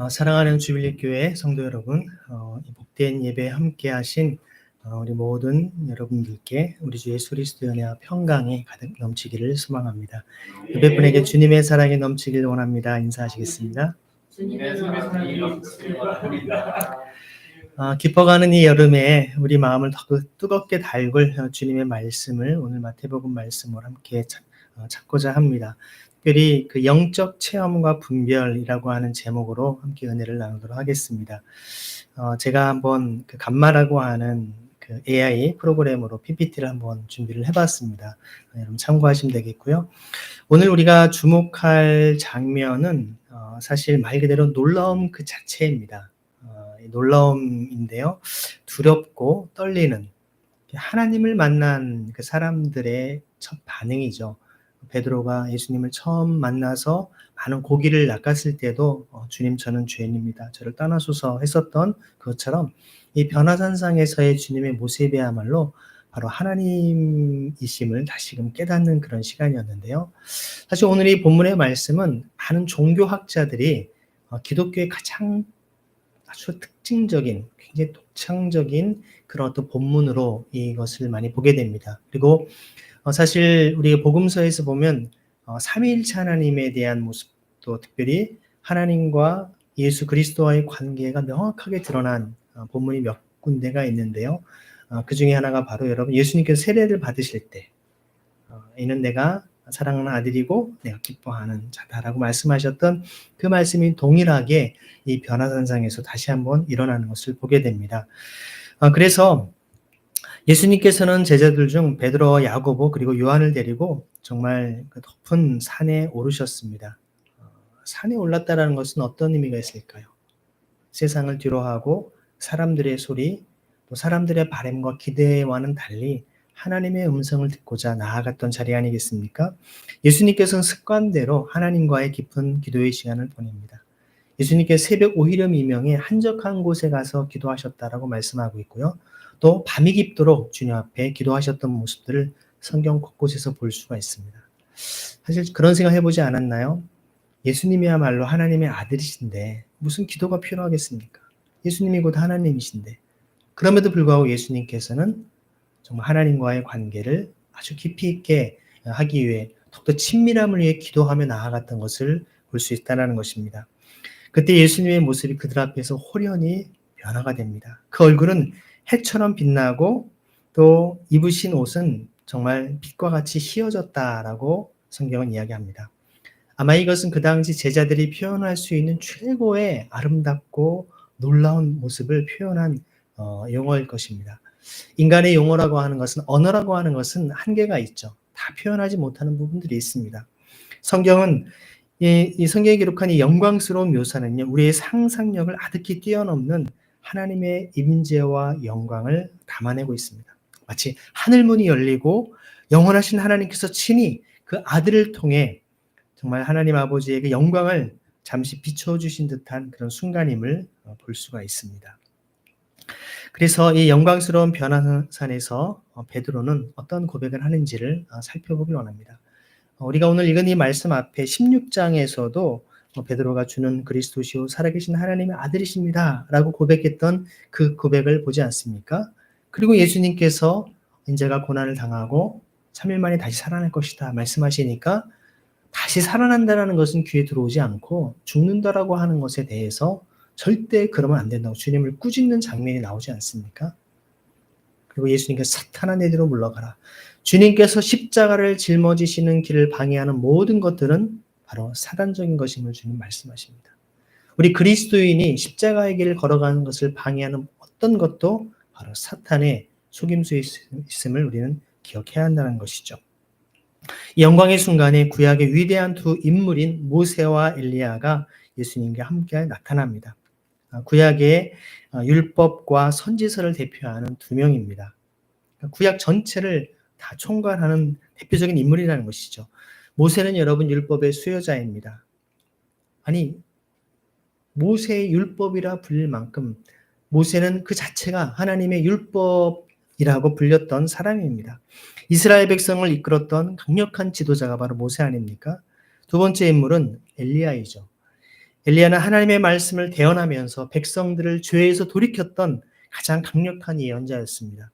사랑하는 주빌립교회 성도 여러분, 이 복된 예배에 함께하신 우리 모든 여러분들께 우리 주 예수 그리스도의 은혜와 평강이 가득 넘치기를 소망합니다. 옆에 분에게 주님의 사랑이 넘치길 원합니다. 인사하시겠습니다. 주님의 사랑이 넘치길 원합니다. 깊어가는 이 여름에 우리 마음을 더 뜨겁게 달굴 주님의 말씀을 오늘 마태복음 말씀으로 함께 찾고자 합니다. 특별히 그 영적 체험과 분별이라고 하는 제목으로 함께 은혜를 나누도록 하겠습니다. 제가 한번 그 감마라고 하는 그 AI 프로그램으로 PPT를 한번 준비를 해봤습니다. 여러분 참고하시면 되겠고요. 오늘 우리가 주목할 장면은 사실 말 그대로 놀라움 그 자체입니다. 놀라움인데요. 두렵고 떨리는 하나님을 만난 그 사람들의 첫 반응이죠. 베드로가 예수님을 처음 만나서 많은 고기를 낚았을 때도 주님 저는 죄인입니다. 저를 떠나소서 했었던 그것처럼 이 변화산상에서의 주님의 모습이야말로 바로 하나님이심을 다시금 깨닫는 그런 시간이었는데요. 사실 오늘 이 본문의 말씀은 많은 종교학자들이 기독교의 가장 아주 특징적인 굉장히 독창적인 그런 어떤 본문으로 이것을 많이 보게 됩니다. 그리고 사실 우리 복음서에서 보면 삼위일체 하나님에 대한 모습도 특별히 하나님과 예수 그리스도와의 관계가 명확하게 드러난 본문이 몇 군데가 있는데요. 그 중에 하나가 바로 여러분 예수님께서 세례를 받으실 때 이는 내가 사랑하는 아들이고 내가 기뻐하는 자다라고 말씀하셨던 그 말씀이 동일하게 이 변화산상에서 다시 한번 일어나는 것을 보게 됩니다. 그래서 예수님께서는 제자들 중 베드로와 야고보 그리고 요한을 데리고 정말 그 높은 산에 오르셨습니다. 산에 올랐다라는 것은 어떤 의미가 있을까요? 세상을 뒤로하고 사람들의 소리, 또 사람들의 바람과 기대와는 달리 하나님의 음성을 듣고자 나아갔던 자리 아니겠습니까? 예수님께서는 습관대로 하나님과의 깊은 기도의 시간을 보냅니다. 예수님께서 새벽 오히렴 이명에 한적한 곳에 가서 기도하셨다라고 말씀하고 있고요. 또 밤이 깊도록 주님 앞에 기도하셨던 모습들을 성경 곳곳에서 볼 수가 있습니다. 사실 그런 생각 해보지 않았나요? 예수님이야말로 하나님의 아들이신데 무슨 기도가 필요하겠습니까? 예수님이 곧 하나님이신데 그럼에도 불구하고 예수님께서는 정말 하나님과의 관계를 아주 깊이 있게 하기 위해 더욱더 친밀함을 위해 기도하며 나아갔던 것을 볼 수 있다는 것입니다. 그때 예수님의 모습이 그들 앞에서 호련히 변화가 됩니다. 그 얼굴은 해처럼 빛나고 또 입으신 옷은 정말 빛과 같이 휘어졌다라고 성경은 이야기합니다. 아마 이것은 그 당시 제자들이 표현할 수 있는 최고의 아름답고 놀라운 모습을 표현한 용어일 것입니다. 인간의 용어라고 하는 것은 언어라고 하는 것은 한계가 있죠. 다 표현하지 못하는 부분들이 있습니다. 성경은 이 성경에 기록한 이 영광스러운 묘사는요, 우리의 상상력을 아득히 뛰어넘는 하나님의 임재와 영광을 담아내고 있습니다. 마치 하늘문이 열리고 영원하신 하나님께서 친히 그 아들을 통해 정말 하나님 아버지의 그 영광을 잠시 비춰주신 듯한 그런 순간임을 볼 수가 있습니다. 그래서 이 영광스러운 변화산에서 베드로는 어떤 고백을 하는지를 살펴보기 원합니다. 우리가 오늘 읽은 이 말씀 앞에 16장에서도 베드로가 주는 그리스도시요 살아계신 하나님의 아들이십니다 라고 고백했던 그 고백을 보지 않습니까? 그리고 예수님께서 인자가 고난을 당하고 3일 만에 다시 살아날 것이다 말씀하시니까 다시 살아난다는 것은 귀에 들어오지 않고 죽는다라고 하는 것에 대해서 절대 그러면 안 된다고 주님을 꾸짖는 장면이 나오지 않습니까? 그리고 예수님께서 사탄아 내 뒤로 물러가라. 주님께서 십자가를 짊어지시는 길을 방해하는 모든 것들은 바로 사단적인 것임을 주님 말씀하십니다. 우리 그리스도인이 십자가의 길을 걸어가는 것을 방해하는 어떤 것도 바로 사탄의 속임수에 있음을 우리는 기억해야 한다는 것이죠. 이 영광의 순간에 구약의 위대한 두 인물인 모세와 엘리야가 예수님과 함께 나타납니다. 구약의 율법과 선지서를 대표하는 두 명입니다. 구약 전체를 다 총괄하는 대표적인 인물이라는 것이죠. 모세는 여러분 율법의 수요자입니다. 아니 모세의 율법이라 불릴 만큼 모세는 그 자체가 하나님의 율법 이라고 불렸던 사람입니다. 이스라엘 백성을 이끌었던 강력한 지도자가 바로 모세 아닙니까? 두 번째 인물은 엘리야이죠. 엘리야는 하나님의 말씀을 대언하면서 백성들을 죄에서 돌이켰던 가장 강력한 예언자였습니다.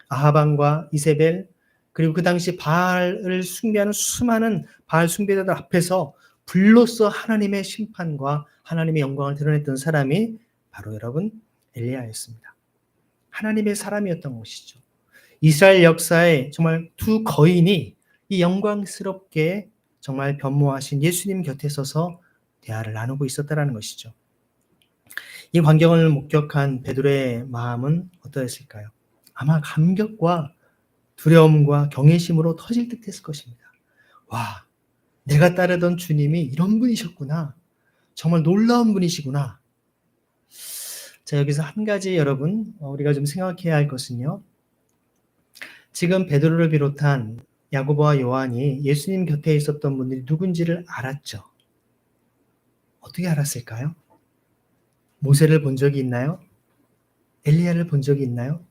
아합 왕과 이세벨, 그리고 그 당시 바알을 숭배하는 수많은 바알 숭배자들 앞에서 불로써 하나님의 심판과 하나님의 영광을 드러냈던 사람이 바로 여러분 엘리야였습니다. 하나님의 사람이었던 것이죠. 이스라엘 역사에 정말 두 거인이 이 영광스럽게 정말 변모하신 예수님 곁에 서서 대화를 나누고 있었다는 것이죠. 이 광경을 목격한 베드로의 마음은 어떠했을까요? 아마 감격과 두려움과 경외심으로 터질 듯 했을 것입니다. 와, 내가 따르던 주님이 이런 분이셨구나. 정말 놀라운 분이시구나. 자, 여기서 한 가지 여러분, 우리가 좀 생각해야 할 것은요. 지금 베드로를 비롯한 야고보와 요한이 예수님 곁에 있었던 분들이 누군지를 알았죠. 어떻게 알았을까요? 모세를 본 적이 있나요? 엘리야를 본 적이 있나요?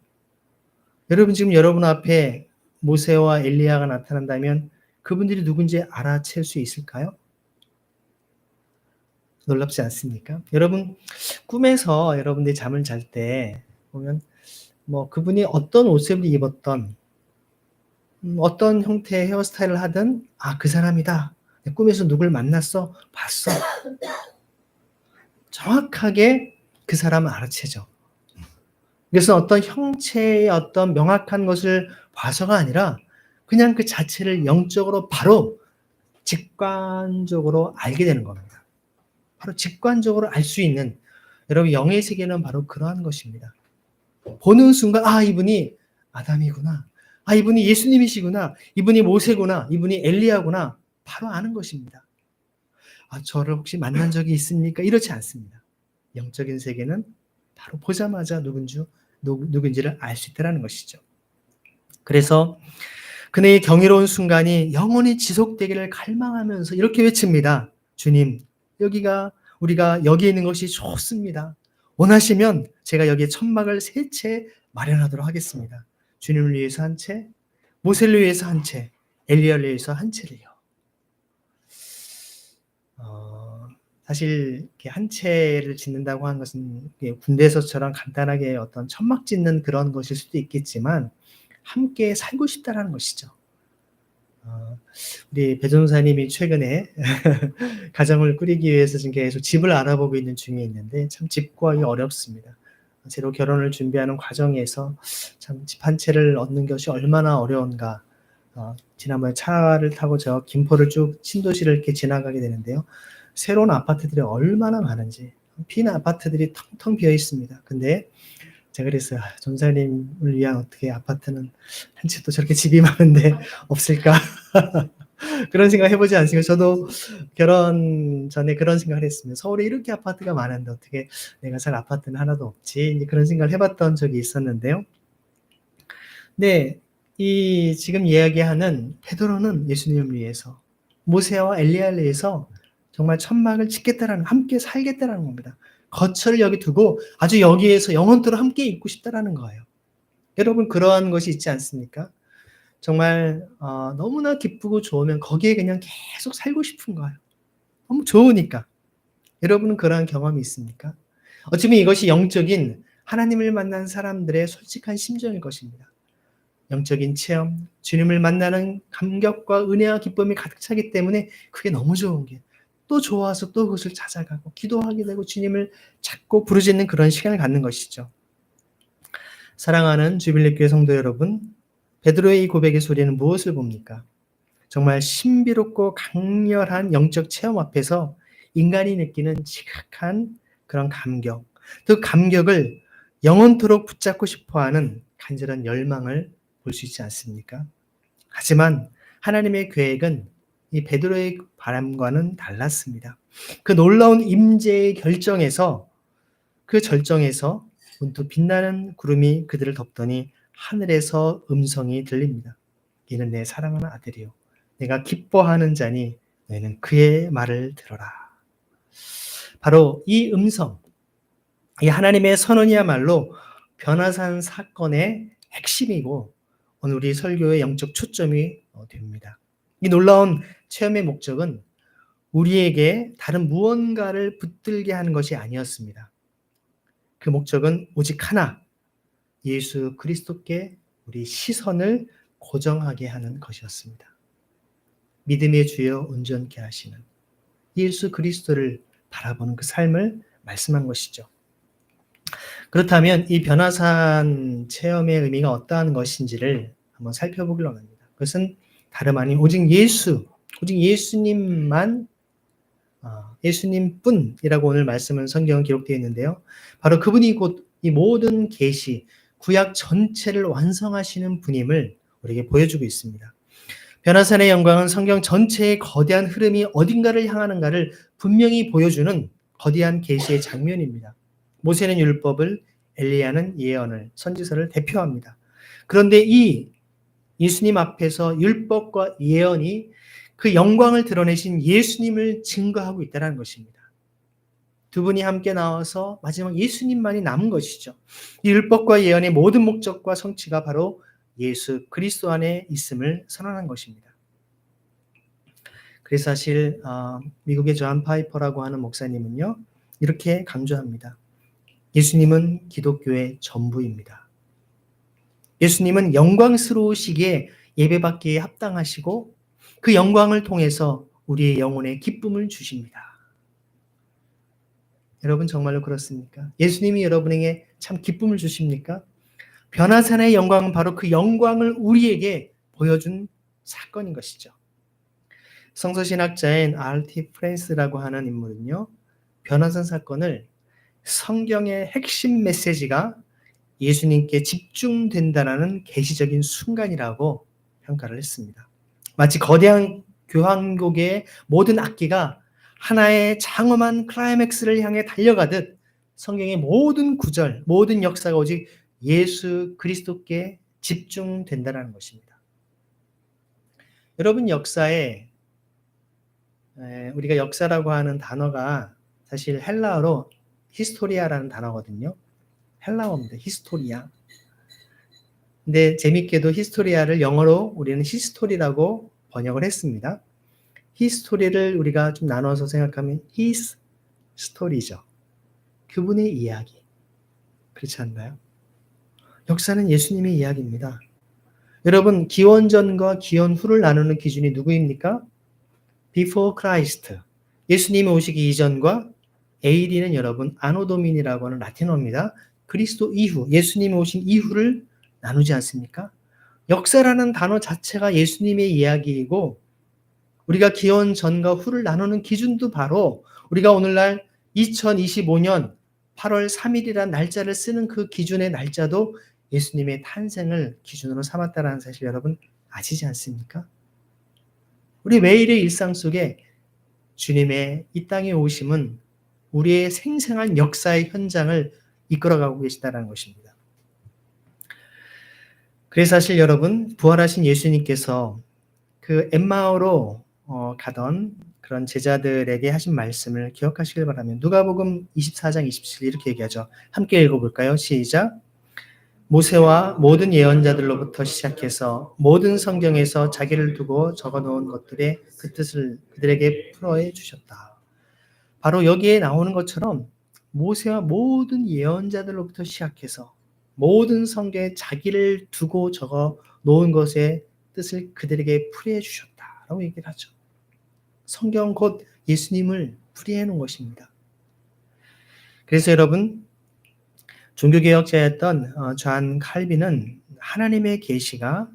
여러분 지금 여러분 앞에 모세와 엘리야가 나타난다면 그분들이 누군지 알아챌 수 있을까요? 놀랍지 않습니까? 여러분 꿈에서 여러분들이 잠을 잘 때 보면 뭐 그분이 어떤 옷을 입었던 어떤 형태의 헤어스타일을 하든 그 사람이다. 꿈에서 누굴 만났어? 봤어. 정확하게 그 사람을 알아채죠. 그래서 어떤 형체의 어떤 명확한 것을 봐서가 아니라 그냥 그 자체를 영적으로 바로 직관적으로 알게 되는 겁니다. 바로 직관적으로 알 수 있는 여러분 영의 세계는 바로 그러한 것입니다. 보는 순간 이분이 아담이구나. 이분이 예수님이시구나. 이분이 모세구나. 이분이 엘리야구나. 바로 아는 것입니다. 저를 혹시 만난 적이 있습니까? 이렇지 않습니다. 영적인 세계는 바로 보자마자 누군지를 알 수 있다는 것이죠. 그래서 그네의 경이로운 순간이 영원히 지속되기를 갈망하면서 이렇게 외칩니다. 주님, 우리가 여기 있는 것이 좋습니다. 원하시면 제가 여기에 천막을 3채 마련하도록 하겠습니다. 주님을 위해서 한 채, 모세를 위해서 한 채, 엘리야를 위해서 한 채를요. 사실 이렇게 한 채를 짓는다고 하는 것은 군대에서처럼 간단하게 어떤 천막 짓는 그런 것일 수도 있겠지만 함께 살고 싶다라는 것이죠. 우리 배 전사님이 최근에 가정을 꾸리기 위해서 지금 계속 집을 알아보고 있는 중에 있는데 참 집 구하기 어렵습니다. 새로 결혼을 준비하는 과정에서 참 집 한 채를 얻는 것이 얼마나 어려운가. 지난번에 차를 타고 저 김포를 쭉 신도시를 이렇게 지나가게 되는데요. 새로운 아파트들이 얼마나 많은지 빈 아파트들이 텅텅 비어 있습니다. 근데 제가 그랬어요. 전사님을 위한 어떻게 아파트는 한 채도 저렇게 집이 많은데 없을까? 그런 생각 해보지 않습니까? 저도 결혼 전에 그런 생각을 했습니다. 서울에 이렇게 아파트가 많은데 어떻게 내가 살 아파트는 하나도 없지? 그런 생각을 해봤던 적이 있었는데요. 네, 이 지금 이야기하는 베드로는 예수님을 위해서 모세와 엘리야를 위해서 정말 천막을 짓겠다라는, 함께 살겠다라는 겁니다. 거처를 여기 두고 아주 여기에서 영원토록 함께 있고 싶다라는 거예요. 여러분 그러한 것이 있지 않습니까? 정말 너무나 기쁘고 좋으면 거기에 그냥 계속 살고 싶은 거예요. 너무 좋으니까. 여러분은 그러한 경험이 있습니까? 어쩌면 이것이 영적인 하나님을 만난 사람들의 솔직한 심정일 것입니다. 영적인 체험, 주님을 만나는 감격과 은혜와 기쁨이 가득 차기 때문에 그게 너무 좋은 게 또 좋아서 또 그것을 찾아가고 기도하게 되고 주님을 찾고 부르짖는 그런 시간을 갖는 것이죠. 사랑하는 주빌립교회 성도 여러분, 베드로의 이 고백의 소리는 무엇을 봅니까? 정말 신비롭고 강렬한 영적 체험 앞에서 인간이 느끼는 지극한 그런 감격, 그 감격을 영원토록 붙잡고 싶어하는 간절한 열망을 볼 수 있지 않습니까? 하지만 하나님의 계획은 이 베드로의 바람과는 달랐습니다. 그 놀라운 임재의 그 절정에서 문득 빛나는 구름이 그들을 덮더니 하늘에서 음성이 들립니다. 이는 내 사랑하는 아들이요 내가 기뻐하는 자니 너희는 그의 말을 들어라. 바로 이 음성, 이 하나님의 선언이야말로 변화산 사건의 핵심이고 오늘 우리 설교의 영적 초점이 됩니다. 이 놀라운 체험의 목적은 우리에게 다른 무언가를 붙들게 하는 것이 아니었습니다. 그 목적은 오직 하나, 예수 그리스도께 우리 시선을 고정하게 하는 것이었습니다. 믿음의 주여 온전케 하시는 예수 그리스도를 바라보는 그 삶을 말씀한 것이죠. 그렇다면 이 변화산 체험의 의미가 어떠한 것인지를 한번 살펴보기로 합니다. 그것은 다름 아닌 오직 예수님만, 예수님뿐이라고 오늘 말씀은 성경은 기록되어 있는데요. 바로 그분이 곧 이 모든 계시, 구약 전체를 완성하시는 분임을 우리에게 보여주고 있습니다. 변화산의 영광은 성경 전체의 거대한 흐름이 어딘가를 향하는가를 분명히 보여주는 거대한 계시의 장면입니다. 모세는 율법을, 엘리야는 예언을, 선지서를 대표합니다. 그런데 이 예수님 앞에서 율법과 예언이 그 영광을 드러내신 예수님을 증거하고 있다는 것입니다. 두 분이 함께 나와서 마지막 예수님만이 남은 것이죠. 이 율법과 예언의 모든 목적과 성취가 바로 예수 그리스도 안에 있음을 선언한 것입니다. 그래서 사실 미국의 존 파이퍼라고 하는 목사님은요, 이렇게 강조합니다. 예수님은 기독교의 전부입니다. 예수님은 영광스러우시기에 예배받기에 합당하시고 그 영광을 통해서 우리의 영혼에 기쁨을 주십니다. 여러분 정말로 그렇습니까? 예수님이 여러분에게 참 기쁨을 주십니까? 변화산의 영광은 바로 그 영광을 우리에게 보여준 사건인 것이죠. 성서신학자인 R.T. 프랜스라고 하는 인물은요, 변화산 사건을 성경의 핵심 메시지가 예수님께 집중된다라는 계시적인 순간이라고 평가를 했습니다. 마치 거대한 교향곡의 모든 악기가 하나의 장엄한 클라이맥스를 향해 달려가듯 성경의 모든 구절, 모든 역사가 오직 예수 그리스도께 집중된다는 것입니다. 여러분 역사에 우리가 역사라고 하는 단어가 사실 헬라어로 히스토리아라는 단어거든요. 헬라어입니다. 히스토리아. 근데 재밌게도 히스토리아를 영어로 우리는 히스토리라고 번역을 했습니다. 히스토리를 우리가 좀 나눠서 생각하면 his story죠. 그분의 이야기. 그렇지 않나요? 역사는 예수님의 이야기입니다. 여러분 기원 전과 기원 후를 나누는 기준이 누구입니까? Before Christ. 예수님이 오시기 이전과 AD는 여러분 아노도민이라고 하는 라틴어입니다. 그리스도 이후, 예수님이 오신 이후를 나누지 않습니까? 역사라는 단어 자체가 예수님의 이야기이고 우리가 기원 전과 후를 나누는 기준도 바로 우리가 오늘날 2025년 8월 3일이라는 날짜를 쓰는 그 기준의 날짜도 예수님의 탄생을 기준으로 삼았다는 사실 여러분 아시지 않습니까? 우리 매일의 일상 속에 주님의 이 땅에 오심은 우리의 생생한 역사의 현장을 이끌어가고 계시다는 것입니다. 그래서 사실 여러분 부활하신 예수님께서 그 엠마오로 가던 그런 제자들에게 하신 말씀을 기억하시길 바라면 누가복음 24장 27 이렇게 얘기하죠. 함께 읽어볼까요? 시작. 모세와 모든 예언자들로부터 시작해서 모든 성경에서 자기를 두고 적어놓은 것들의 그 뜻을 그들에게 풀어해 주셨다. 바로 여기에 나오는 것처럼 모세와 모든 예언자들로부터 시작해서 모든 성경에 자기를 두고 적어 놓은 것의 뜻을 그들에게 풀이해 주셨다라고 얘기를 하죠. 성경 곧 예수님을 풀이해 놓은 것입니다. 그래서 여러분 종교개혁자였던 존 칼빈은 하나님의 계시가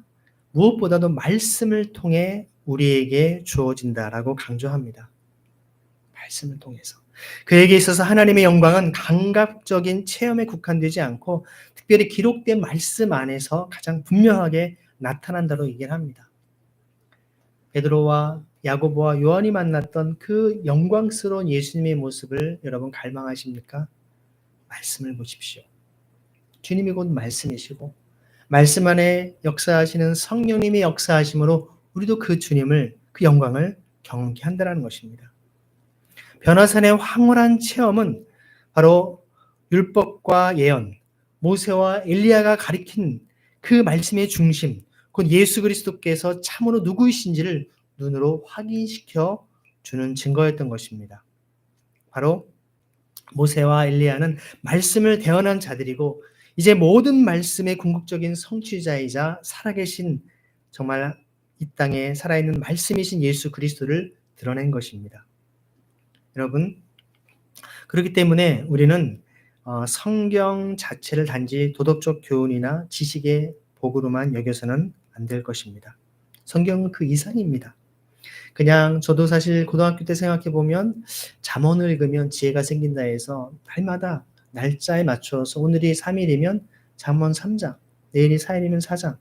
무엇보다도 말씀을 통해 우리에게 주어진다라고 강조합니다. 말씀을 통해서. 그에게 있어서 하나님의 영광은 감각적인 체험에 국한되지 않고 특별히 기록된 말씀 안에서 가장 분명하게 나타난다고 얘기를 합니다. 베드로와 야고보와 요한이 만났던 그 영광스러운 예수님의 모습을 여러분 갈망하십니까? 말씀을 보십시오. 주님이 곧 말씀이시고 말씀 안에 역사하시는 성령님의 역사하심으로 우리도 그 주님을, 그 영광을 경험케 한다는 것입니다. 변화산의 황홀한 체험은 바로 율법과 예언, 모세와 엘리야가 가리킨 그 말씀의 중심, 곧 예수 그리스도께서 참으로 누구이신지를 눈으로 확인시켜 주는 증거였던 것입니다. 바로 모세와 엘리야는 말씀을 대언한 자들이고 이제 모든 말씀의 궁극적인 성취자이자 살아계신 정말 이 땅에 살아있는 말씀이신 예수 그리스도를 드러낸 것입니다. 여러분, 그렇기 때문에 우리는 성경 자체를 단지 도덕적 교훈이나 지식의 복으로만 여겨서는 안 될 것입니다. 성경은 그 이상입니다. 그냥 저도 사실 고등학교 때 생각해 보면 잠언을 읽으면 지혜가 생긴다 해서 날마다 날짜에 맞춰서 오늘이 3일이면 잠언 3장, 내일이 4일이면 4장.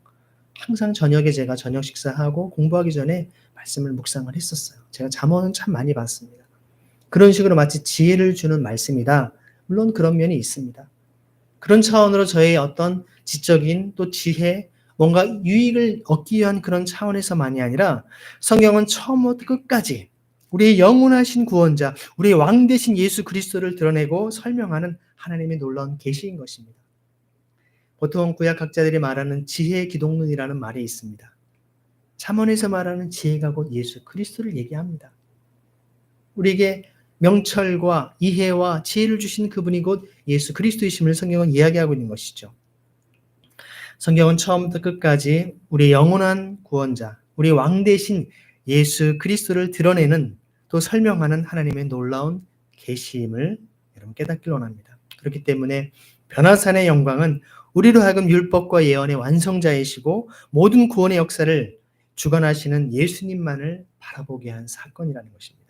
항상 저녁에 제가 저녁 식사하고 공부하기 전에 말씀을 묵상을 했었어요. 제가 잠언은 참 많이 봤습니다. 그런 식으로 마치 지혜를 주는 말씀이다. 물론 그런 면이 있습니다. 그런 차원으로 저의 어떤 지적인 또 지혜, 뭔가 유익을 얻기 위한 그런 차원에서만이 아니라 성경은 처음부터 끝까지 우리의 영원하신 구원자, 우리의 왕 되신 예수 그리스도를 드러내고 설명하는 하나님의 놀라운 계시인 것입니다. 보통 구약학자들이 말하는 지혜의 기독론이라는 말이 있습니다. 잠언에서 말하는 지혜가 곧 예수 그리스도를 얘기합니다. 우리에게 명철과 이해와 지혜를 주신 그분이 곧 예수 그리스도이심을 성경은 이야기하고 있는 것이죠. 성경은 처음부터 끝까지 우리의 영원한 구원자, 우리 왕 대신 예수 그리스도를 드러내는 또 설명하는 하나님의 놀라운 계시임을 여러분 깨닫길 원합니다. 그렇기 때문에 변화산의 영광은 우리로 하여금 율법과 예언의 완성자이시고 모든 구원의 역사를 주관하시는 예수님만을 바라보게 한 사건이라는 것입니다.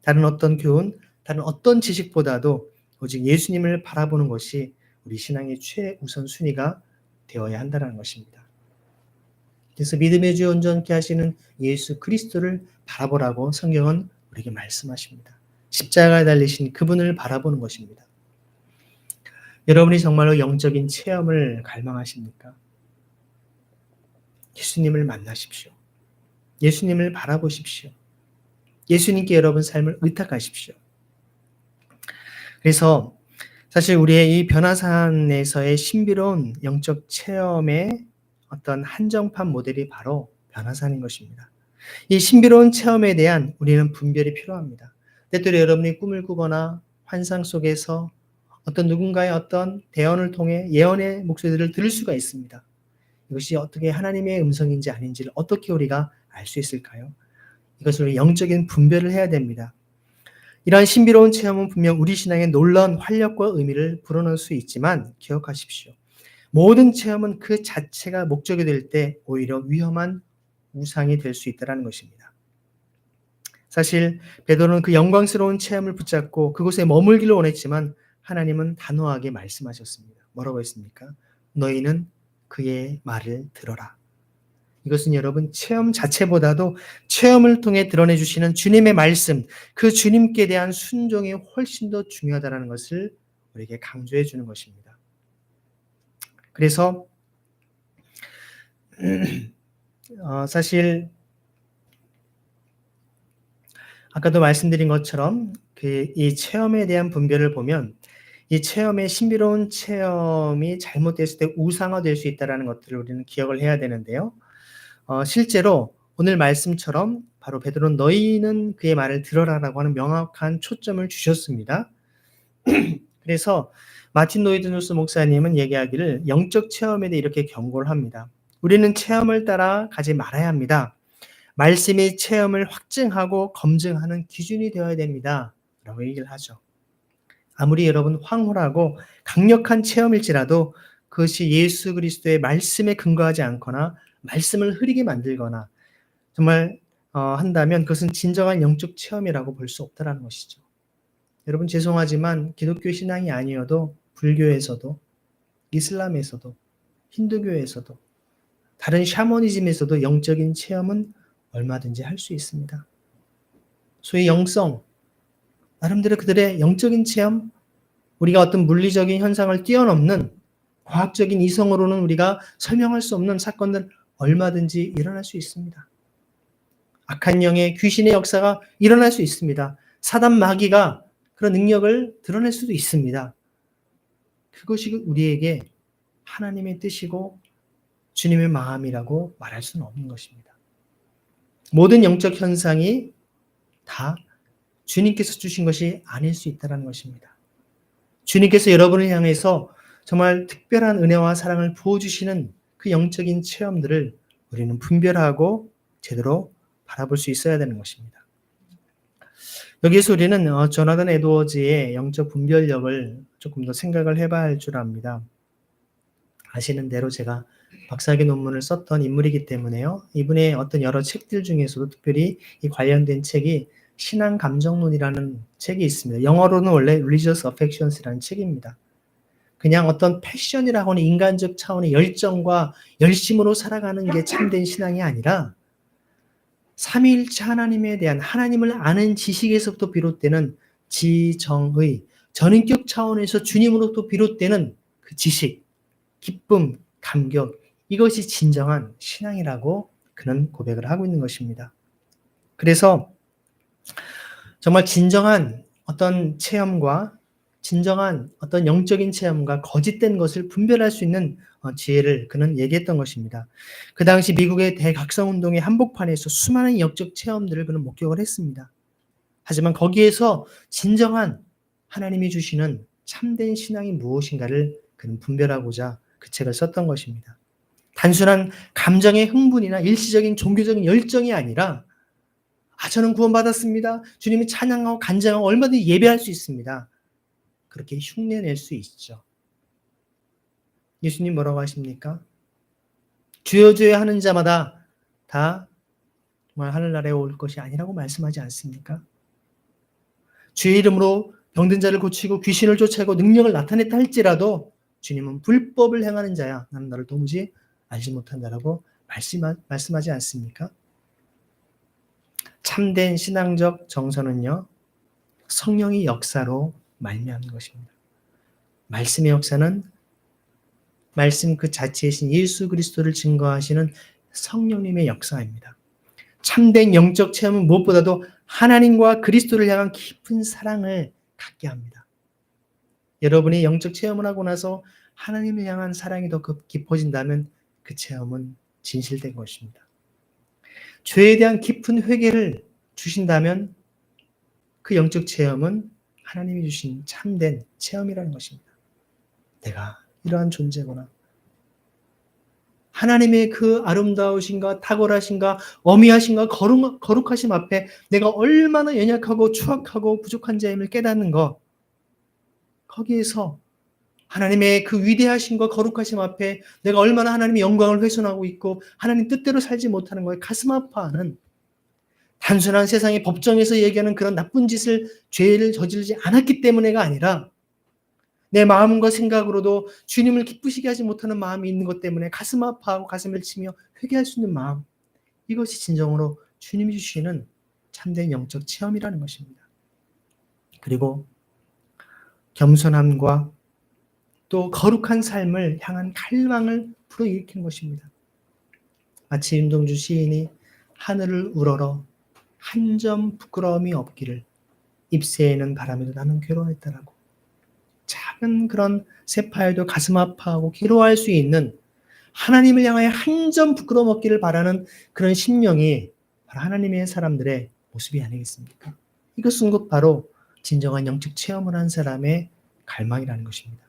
다른 어떤 교훈, 다른 어떤 지식보다도 오직 예수님을 바라보는 것이 우리 신앙의 최우선 순위가 되어야 한다는 것입니다. 그래서 믿음의 주 온전케 하시는 예수 그리스도를 바라보라고 성경은 우리에게 말씀하십니다. 십자가에 달리신 그분을 바라보는 것입니다. 여러분이 정말로 영적인 체험을 갈망하십니까? 예수님을 만나십시오. 예수님을 바라보십시오. 예수님께 여러분 삶을 의탁하십시오. 그래서 사실 우리의 이 변화산에서의 신비로운 영적 체험의 어떤 한정판 모델이 바로 변화산인 것입니다. 이 신비로운 체험에 대한 우리는 분별이 필요합니다. 때때로 여러분이 꿈을 꾸거나 환상 속에서 어떤 누군가의 어떤 대언을 통해 예언의 목소리들을 들을 수가 있습니다. 이것이 어떻게 하나님의 음성인지 아닌지를 어떻게 우리가 알 수 있을까요? 이것을 영적인 분별을 해야 됩니다. 이러한 신비로운 체험은 분명 우리 신앙의 놀라운 활력과 의미를 불어넣을 수 있지만 기억하십시오. 모든 체험은 그 자체가 목적이 될 때 오히려 위험한 우상이 될 수 있다는 것입니다. 사실 베드로는 그 영광스러운 체험을 붙잡고 그곳에 머물기를 원했지만 하나님은 단호하게 말씀하셨습니다. 뭐라고 했습니까? 너희는 그의 말을 들어라. 이것은 여러분 체험 자체보다도 체험을 통해 드러내 주시는 주님의 말씀, 그 주님께 대한 순종이 훨씬 더 중요하다는 것을 우리에게 강조해 주는 것입니다. 그래서 사실 아까도 말씀드린 것처럼 이 체험에 대한 분별을 보면 이 체험의 신비로운 체험이 잘못됐을 때 우상화될 수 있다는 것들을 우리는 기억을 해야 되는데요. 실제로 오늘 말씀처럼 바로 베드로는 너희는 그의 말을 들어라라고 하는 명확한 초점을 주셨습니다. 그래서 마틴 노이드누스 목사님은 얘기하기를 영적 체험에 대해 이렇게 경고를 합니다. 우리는 체험을 따라 가지 말아야 합니다. 말씀이 체험을 확증하고 검증하는 기준이 되어야 됩니다. 라고 얘기를 하죠. 아무리 여러분 황홀하고 강력한 체험일지라도 그것이 예수 그리스도의 말씀에 근거하지 않거나 말씀을 흐리게 만들거나 정말 한다면 그것은 진정한 영적 체험이라고 볼 수 없다는 것이죠. 여러분 죄송하지만 기독교 신앙이 아니어도 불교에서도 이슬람에서도 힌두교에서도 다른 샤머니즘에서도 영적인 체험은 얼마든지 할 수 있습니다. 소위 영성, 나름대로 그들의 영적인 체험, 우리가 어떤 물리적인 현상을 뛰어넘는 과학적인 이성으로는 우리가 설명할 수 없는 사건들 얼마든지 일어날 수 있습니다. 악한 영의 귀신의 역사가 일어날 수 있습니다. 사단 마귀가 그런 능력을 드러낼 수도 있습니다. 그것이 우리에게 하나님의 뜻이고 주님의 마음이라고 말할 수는 없는 것입니다. 모든 영적 현상이 다 주님께서 주신 것이 아닐 수 있다는 것입니다. 주님께서 여러분을 향해서 정말 특별한 은혜와 사랑을 부어주시는 그 영적인 체험들을 우리는 분별하고 제대로 바라볼 수 있어야 되는 것입니다. 여기에서 우리는 조나단 에드워즈의 영적 분별력을 조금 더 생각을 해봐야 할 줄 압니다. 아시는 대로 제가 박사학위 논문을 썼던 인물이기 때문에요. 이분의 어떤 여러 책들 중에서도 특별히 이 관련된 책이 신앙 감정론이라는 책이 있습니다. 영어로는 원래 Religious Affections이라는 책입니다. 그냥 어떤 패션이라고 하는 인간적 차원의 열정과 열심으로 살아가는 게 참된 신앙이 아니라 삼위일체 하나님에 대한 하나님을 아는 지식에서부터 비롯되는 지정의 전인격 차원에서 주님으로부터 비롯되는 그 지식, 기쁨, 감격, 이것이 진정한 신앙이라고 그는 고백을 하고 있는 것입니다. 그래서 정말 진정한 어떤 체험과 진정한 어떤 영적인 체험과 거짓된 것을 분별할 수 있는 지혜를 그는 얘기했던 것입니다. 그 당시 미국의 대각성운동의 한복판에서 수많은 영적 체험들을 그는 목격을 했습니다. 하지만 거기에서 진정한 하나님이 주시는 참된 신앙이 무엇인가를 그는 분별하고자 그 책을 썼던 것입니다. 단순한 감정의 흥분이나 일시적인 종교적인 열정이 아니라 저는 구원받았습니다. 주님이 찬양하고 간증하고 얼마든지 예배할 수 있습니다. 그렇게 흉내낼 수 있죠. 예수님 뭐라고 하십니까? 주여 주여 하는 자마다 다 정말 하늘나라에 올 것이 아니라고 말씀하지 않습니까? 주의 이름으로 병든 자를 고치고 귀신을 쫓아내고 능력을 나타냈다 할지라도 주님은 불법을 행하는 자야. 나는 너를 도무지 알지 못한다라고 말씀하지 않습니까? 참된 신앙적 정서는요, 성령의 역사로 말미암는 것입니다. 말씀의 역사는 말씀 그 자체이신 예수 그리스도를 증거하시는 성령님의 역사입니다. 참된 영적 체험은 무엇보다도 하나님과 그리스도를 향한 깊은 사랑을 갖게 합니다. 여러분이 영적 체험을 하고 나서 하나님을 향한 사랑이 더 깊어진다면 그 체험은 진실된 것입니다. 죄에 대한 깊은 회개를 주신다면 그 영적 체험은 하나님이 주신 참된 체험이라는 것입니다. 내가 이러한 존재구나. 하나님의 그 아름다우신가 탁월하신가 어미하신가 거룩하심 앞에 내가 얼마나 연약하고 추악하고 부족한 자임을 깨닫는 것, 거기에서 하나님의 그 위대하심과 거룩하심 앞에 내가 얼마나 하나님의 영광을 훼손하고 있고 하나님 뜻대로 살지 못하는 거에 가슴 아파하는, 단순한 세상의 법정에서 얘기하는 그런 나쁜 짓을 죄를 저지르지 않았기 때문에가 아니라 내 마음과 생각으로도 주님을 기쁘시게 하지 못하는 마음이 있는 것 때문에 가슴 아파하고 가슴을 치며 회개할 수 있는 마음, 이것이 진정으로 주님이 주시는 참된 영적 체험이라는 것입니다. 그리고 겸손함과 또 거룩한 삶을 향한 갈망을 불어일으킨 것입니다. 마치 윤동주 시인이 하늘을 우러러 한 점 부끄러움이 없기를 잎새에는 바람에도 나는 괴로워했다라고, 작은 그런 세파에도 가슴 아파하고 괴로워할 수 있는 하나님을 향하여 한 점 부끄러움 없기를 바라는 그런 심령이 바로 하나님의 사람들의 모습이 아니겠습니까? 이것은 곧 바로 진정한 영적 체험을 한 사람의 갈망이라는 것입니다.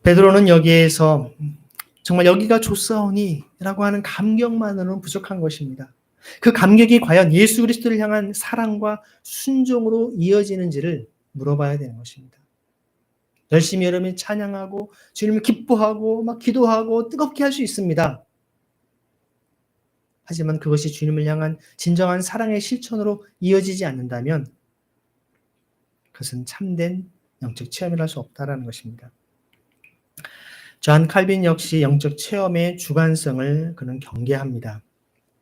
베드로는 여기에서 정말 여기가 좋사오니 라고 하는 감격만으로는 부족한 것입니다. 그 감격이 과연 예수 그리스도를 향한 사랑과 순종으로 이어지는지를 물어봐야 되는 것입니다. 열심히 여러분이 찬양하고 주님을 기뻐하고 막 기도하고 뜨겁게 할 수 있습니다. 하지만 그것이 주님을 향한 진정한 사랑의 실천으로 이어지지 않는다면 그것은 참된 영적 체험이라 할 수 없다는 것입니다. 존 칼빈 역시 영적 체험의 주관성을 그는 경계합니다.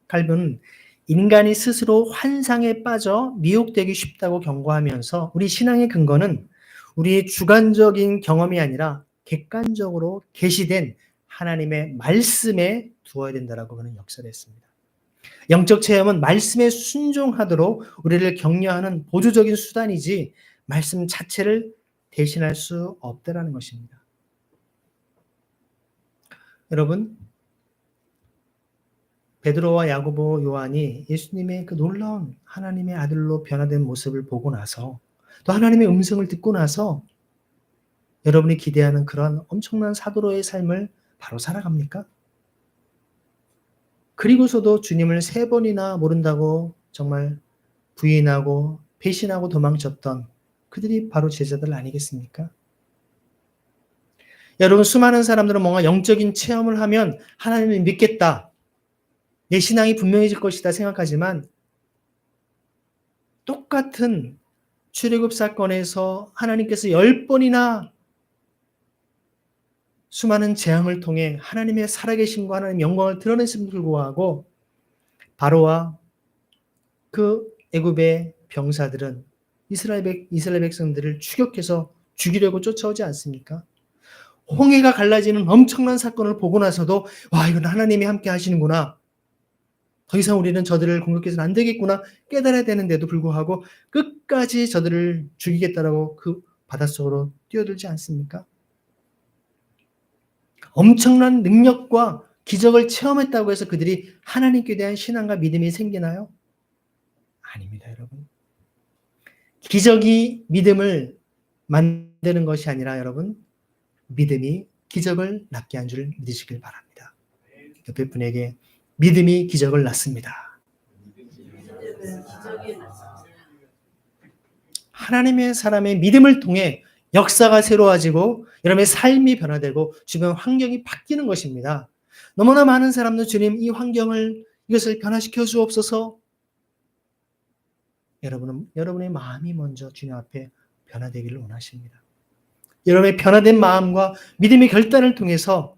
칼빈은 인간이 스스로 환상에 빠져 미혹되기 쉽다고 경고하면서 우리 신앙의 근거는 우리의 주관적인 경험이 아니라 객관적으로 계시된 하나님의 말씀에 두어야 된다라고 그는 역설했습니다. 영적 체험은 말씀에 순종하도록 우리를 격려하는 보조적인 수단이지 말씀 자체를 대신할 수 없다라는 것입니다. 여러분, 베드로와 야고보, 요한이 예수님의 그 놀라운 하나님의 아들로 변화된 모습을 보고 나서 또 하나님의 음성을 듣고 나서 여러분이 기대하는 그런 엄청난 사도로의 삶을 바로 살아갑니까? 그리고서도 주님을 3번이나 모른다고 정말 부인하고 배신하고 도망쳤던 그들이 바로 제자들 아니겠습니까? 여러분, 수많은 사람들은 뭔가 영적인 체험을 하면 하나님을 믿겠다, 내 신앙이 분명해질 것이다 생각하지만 똑같은 출애굽 사건에서 하나님께서 10번이나 수많은 재앙을 통해 하나님의 살아계심과 하나님의 영광을 드러냈음에도 불구하고 바로와 그 애굽의 병사들은 이스라엘 백성들을 추격해서 죽이려고 쫓아오지 않습니까? 홍해가 갈라지는 엄청난 사건을 보고 나서도 와, 이건 하나님이 함께 하시는구나, 더 이상 우리는 저들을 공격해서는 안 되겠구나 깨달아야 되는데도 불구하고 끝까지 저들을 죽이겠다라고 그 바닷속으로 뛰어들지 않습니까? 엄청난 능력과 기적을 체험했다고 해서 그들이 하나님께 대한 신앙과 믿음이 생기나요? 아닙니다, 여러분. 기적이 믿음을 만드는 것이 아니라 여러분, 믿음이 기적을 낳게 한 줄 믿으시길 바랍니다. 옆에 분에게 믿음이 기적을 낳습니다. 하나님의 사람의 믿음을 통해 역사가 새로워지고 여러분의 삶이 변화되고 주변 환경이 바뀌는 것입니다. 너무나 많은 사람들 주님 이 환경을 이것을 변화시켜 주옵소서. 여러분의 마음이 먼저 주님 앞에 변화되기를 원하십니다. 여러분의 변화된 마음과 믿음의 결단을 통해서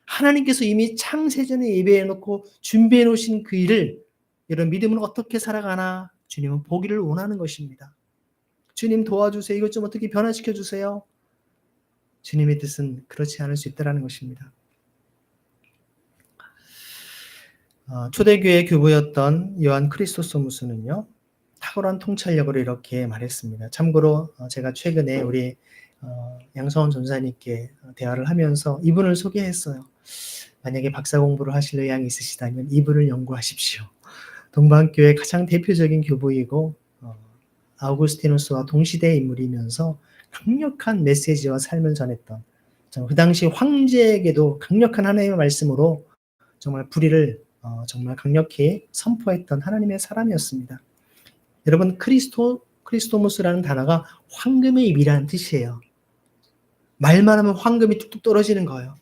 하나님께서 이미 창세전에 예배해 놓고 준비해 놓으신 그 일을 여러분 믿음으로 어떻게 살아가나 주님은 보기를 원하는 것입니다. 주님 도와주세요. 이것 좀 어떻게 변화시켜 주세요. 주님의 뜻은 그렇지 않을 수 있다는 것입니다. 초대교회 교부였던 요한 크리스토소무스는요, 탁월한 통찰력으로 이렇게 말했습니다. 참고로 제가 최근에 우리 양성원 전사님께 대화를 하면서 이분을 소개했어요. 만약에 박사 공부를 하실 의향이 있으시다면 이분을 연구하십시오. 동방교회 가장 대표적인 교부이고 아우구스티누스와 동시대 인물이면서 강력한 메시지와 삶을 전했던, 그 당시 황제에게도 강력한 하나님의 말씀으로 정말 불의를 정말 강력히 선포했던 하나님의 사람이었습니다. 여러분, 크리스토무스라는 단어가 황금의 입이라는 뜻이에요. 말만 하면 황금이 뚝뚝 떨어지는 거예요.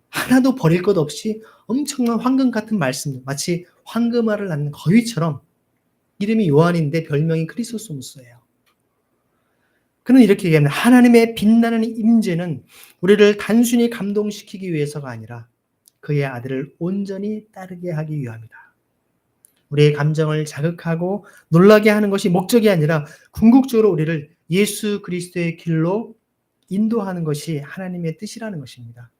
하나도 버릴 것 없이 엄청난 황금 같은 말씀, 마치 황금알을 낳는 거위처럼. 이름이 요한인데 별명이 크리스토무스예요. 그는 이렇게 얘기합니다. 하나님의 빛나는 임재는 우리를 단순히 감동시키기 위해서가 아니라 그의 아들을 온전히 따르게 하기 위함이다. 우리의 감정을 자극하고 놀라게 하는 것이 목적이 아니라 궁극적으로 우리를 예수 그리스도의 길로 인도하는 것이 하나님의 뜻이라는 것입니다.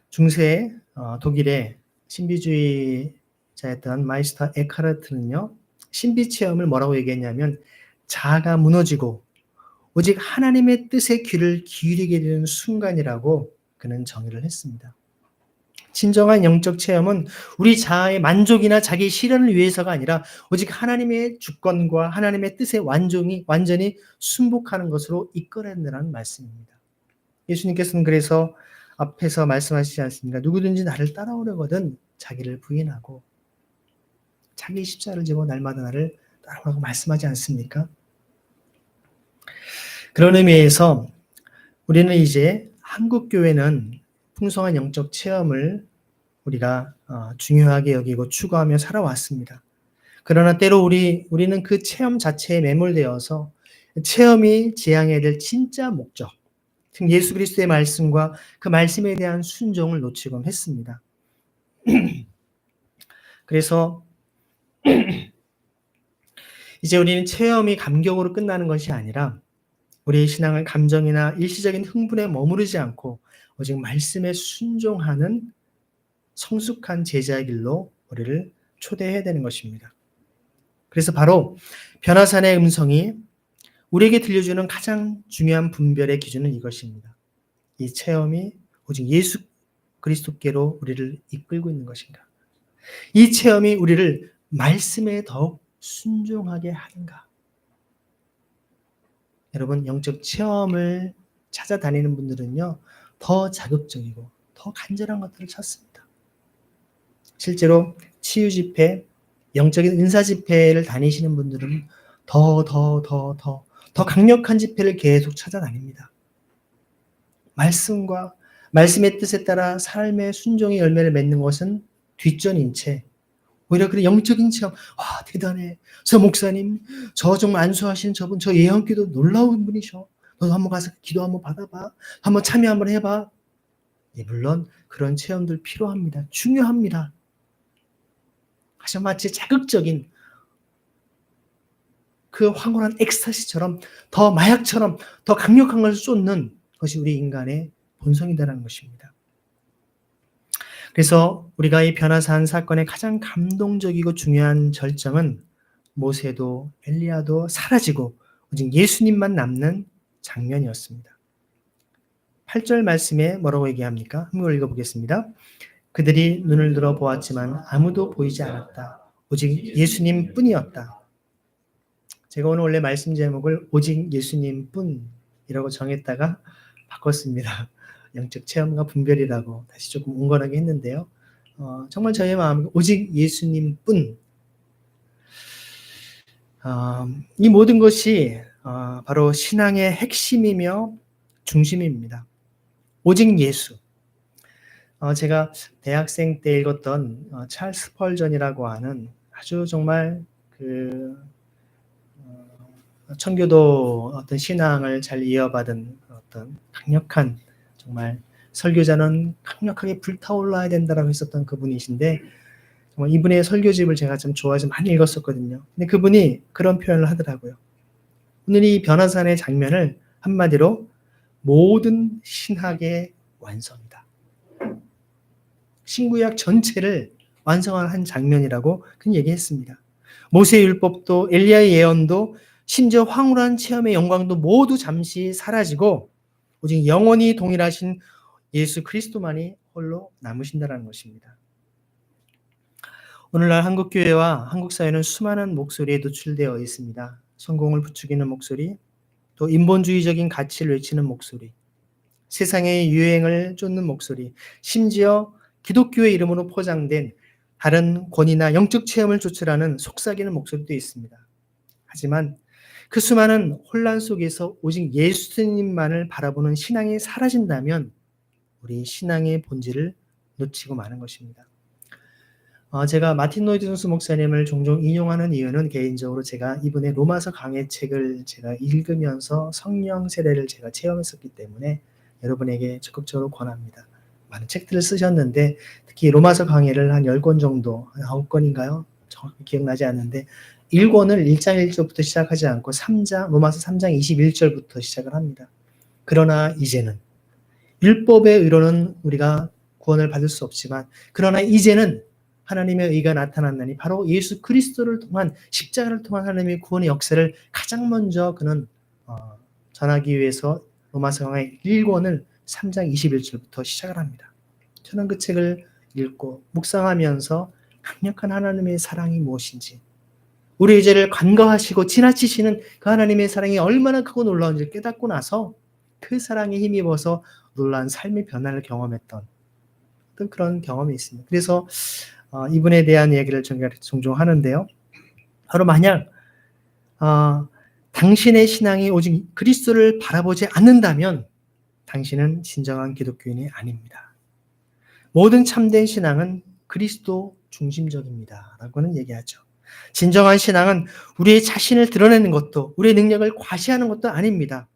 중세 독일의 신비주의자였던 마이스터 에카르트는요, 신비 체험을 뭐라고 얘기했냐면 자아가 무너지고 오직 하나님의 뜻에 귀를 기울이게 되는 순간이라고 그는 정의를 했습니다. 진정한 영적 체험은 우리 자아의 만족이나 자기 실현을 위해서가 아니라 오직 하나님의 주권과 하나님의 뜻에 완전히 순복하는 것으로 이끌어낸다는 말씀입니다. 예수님께서는 그래서 앞에서 말씀하시지 않습니까? 누구든지 나를 따라오려거든 자기를 부인하고 자기 십자가를 지고 날마다 나를 따라오라고 말씀하지 않습니까? 그런 의미에서 우리는 이제 한국교회는 풍성한 영적 체험을 우리가 중요하게 여기고 추구하며 살아왔습니다. 그러나 때로 우리는 그 체험 자체에 매몰되어서 체험이 지향해야 될 진짜 목적, 즉 예수 그리스도의 말씀과 그 말씀에 대한 순종을 놓치곤 했습니다. 그래서 이제 우리는 체험이 감격으로 끝나는 것이 아니라 우리의 신앙을 감정이나 일시적인 흥분에 머무르지 않고 오직 말씀에 순종하는 성숙한 제자의 길로 우리를 초대해야 되는 것입니다. 그래서 바로 변화산의 음성이 우리에게 들려주는 가장 중요한 분별의 기준은 이것입니다. 이 체험이 오직 예수 그리스도께로 우리를 이끌고 있는 것인가? 이 체험이 우리를 말씀에 더욱 순종하게 하는가? 여러분, 영적 체험을 찾아다니는 분들은요, 더 자극적이고 더 간절한 것들을 찾습니다. 실제로 치유 집회, 영적인 은사 집회를 다니시는 분들은 더 강력한 집회를 계속 찾아다닙니다. 말씀의 뜻에 따라 삶의 순종의 열매를 맺는 것은 뒷전인 채 오히려 그런 영적인 체험, 와 대단해. 저 목사님, 저 정말 안수하시는 저분, 저 예언기도 놀라운 분이셔. 너도 한번 가서 기도 한번 받아봐. 한번 참여 한번 해봐. 예, 물론 그런 체험들 필요합니다. 중요합니다. 하지만 마치 자극적인 그 황홀한 엑스타시처럼 더 마약처럼 더 강력한 것을 쏟는 것이 우리 인간의 본성이다라는 것입니다. 그래서 우리가 이 변화산 사건의 가장 감동적이고 중요한 절정은 모세도 엘리야도 사라지고 오직 예수님만 남는 장면이었습니다. 8절 말씀에 뭐라고 얘기합니까? 한번 읽어보겠습니다. 그들이 눈을 들어 보았지만 아무도 보이지 않았다. 오직 예수님 뿐이었다. 제가 오늘 원래 말씀 제목을 오직 예수님 뿐이라고 정했다가 바꿨습니다. 영적 체험과 분별이라고 다시 조금 온건하게 했는데요. 정말 저의 마음은 오직 예수님 뿐. 이 모든 것이 바로 신앙의 핵심이며 중심입니다. 오직 예수. 제가 대학생 때 읽었던 찰스 펄전이라고 하는 아주 정말 청교도 어떤 신앙을 잘 이어받은 어떤 강력한 정말 설교자는 강력하게 불타올라야 된다라고 했었던 그분이신데 정말 이분의 설교집을 제가 좀 좋아해서 많이 읽었었거든요. 근데 그분이 그런 표현을 하더라고요. 오늘 이 변화산의 장면을 한마디로 모든 신학의 완성이다. 신구약 전체를 완성한 한 장면이라고 그는 얘기했습니다. 모세의 율법도 엘리야의 예언도 심지어 황홀한 체험의 영광도 모두 잠시 사라지고 오직 영원히 동일하신 예수 그리스도만이 홀로 남으신다는 것입니다. 오늘날 한국교회와 한국사회는 수많은 목소리에 노출되어 있습니다. 성공을 부추기는 목소리, 또 인본주의적인 가치를 외치는 목소리, 세상의 유행을 쫓는 목소리, 심지어 기독교의 이름으로 포장된 다른 권위나 영적 체험을 쫓으라는 속삭이는 목소리도 있습니다. 하지만 그 수많은 혼란 속에서 오직 예수님만을 바라보는 신앙이 사라진다면 우리 신앙의 본질을 놓치고 마는 것입니다. 제가 마틴 로이드 존스 목사님을 종종 인용하는 이유는 개인적으로 제가 이분의 로마서 강해 책을 제가 읽으면서 성령 세례를 제가 체험했었기 때문에 여러분에게 적극적으로 권합니다. 많은 책들을 쓰셨는데 특히 로마서 강해를 한 10권 정도, 한 9권인가요? 정확히 기억나지 않는데 1권을 1장 1절부터 시작하지 않고 로마서 3장 21절부터 시작을 합니다. 그러나 이제는 율법의 의로는 우리가 구원을 받을 수 없지만 그러나 이제는 하나님의 의가 나타났나니 바로 예수 그리스도를 통한 십자가를 통한 하나님의 구원의 역사를 가장 먼저 그는 전하기 위해서 로마서 강의 1권을 3장 21절부터 시작을 합니다. 저는 그 책을 읽고 묵상하면서 강력한 하나님의 사랑이 무엇인지 우리의 죄를 간과하시고 지나치시는 그 하나님의 사랑이 얼마나 크고 놀라운지 깨닫고 나서 그 사랑에 힘입어서 놀라운 삶의 변화를 경험했던 어떤 그런 경험이 있습니다. 그래서 이분에 대한 얘기를 종종 하는데요. 바로 만약 당신의 신앙이 오직 그리스도를 바라보지 않는다면 당신은 진정한 기독교인이 아닙니다. 모든 참된 신앙은 그리스도 중심적입니다. 라고는 얘기하죠. 진정한 신앙은 우리의 자신을 드러내는 것도 우리의 능력을 과시하는 것도 아닙니다.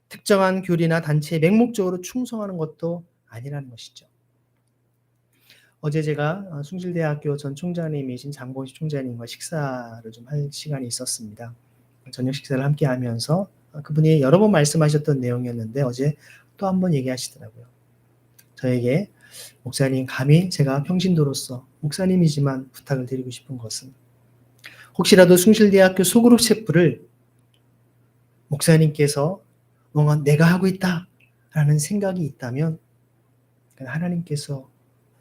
특정한 교리나 단체에 맹목적으로 충성하는 것도 아니라는 것이죠. 어제 제가 숭실대학교 전 총장님이신 장봉식 총장님과 식사를 좀 할 시간이 있었습니다. 저녁 식사를 함께 하면서 그분이 여러 번 말씀하셨던 내용이었는데 어제 또 한 번 얘기하시더라고요. 저에게 목사님 감히 제가 평신도로서 목사님이지만 부탁을 드리고 싶은 것은 혹시라도 숭실대학교 소그룹 체프를 목사님께서 뭔가 내가 하고 있다라는 생각이 있다면 하나님께서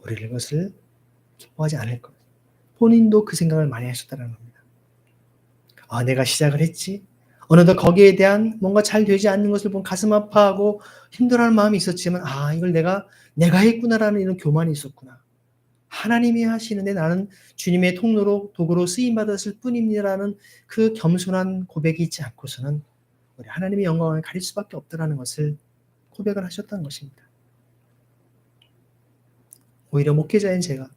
우리를 그것을 기뻐하지 않을 겁니다. 본인도 그 생각을 많이 하셨다는 겁니다. 내가 시작을 했지. 어느덧 거기에 대한 뭔가 잘 되지 않는 것을 보면 가슴 아파하고 힘들어하는 마음이 있었지만 이걸 내가 했구나라는 이런 교만이 있었구나. 하나님이 하시는데 나는 주님의 통로로 도구로 쓰임받았을 뿐입니다라는 그 겸손한 고백이 있지 않고서는 우리 하나님의 영광을 가릴 수밖에 없다라는 것을 고백을 하셨다는 것입니다. 오히려 목회자인 제가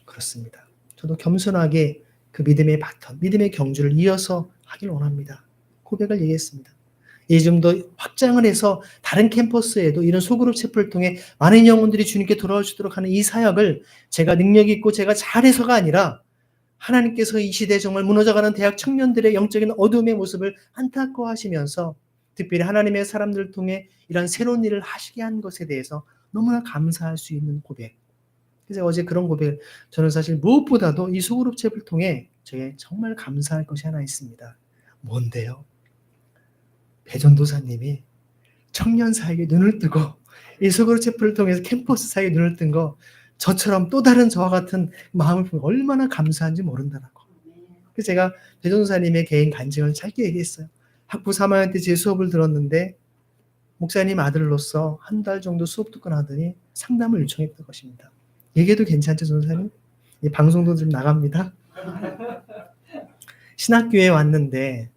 그렇습니다. 저도 겸손하게 그 믿음의 바톤, 믿음의 경주를 이어서 하길 원합니다. 고백을 얘기했습니다. 이 좀 더 확장을 해서 다른 캠퍼스에도 이런 소그룹 체프를 통해 많은 영혼들이 주님께 돌아올 수 있도록 하는 이 사역을 제가 능력 있고 제가 잘해서가 아니라 하나님께서 이 시대에 정말 무너져가는 대학 청년들의 영적인 어둠의 모습을 안타까워하시면서 특별히 하나님의 사람들을 통해 이런 새로운 일을 하시게 한 것에 대해서 너무나 감사할 수 있는 고백. 그래서 어제 그런 고백을 저는 사실 무엇보다도 이 소그룹 체프를 통해 저에 정말 감사할 것이 하나 있습니다. 뭔데요? 배전도사님이 청년 사역에 눈을 뜨고 이 소그룹 체프를 통해서 캠퍼스 사역에 눈을 뜬 거 저처럼 또 다른 저와 같은 마음을 보면 얼마나 감사한지 모른다라고. 그래서 제가 배전도사님의 개인 간증을 짧게 얘기했어요. 학부 3학년 때 제 수업을 들었는데 목사님 아들로서 한 달 정도 수업 듣고 나더니 상담을 요청했던 것입니다. 얘기해도 괜찮죠, 전도사님? 이 방송도 좀 나갑니다. 신학교에 왔는데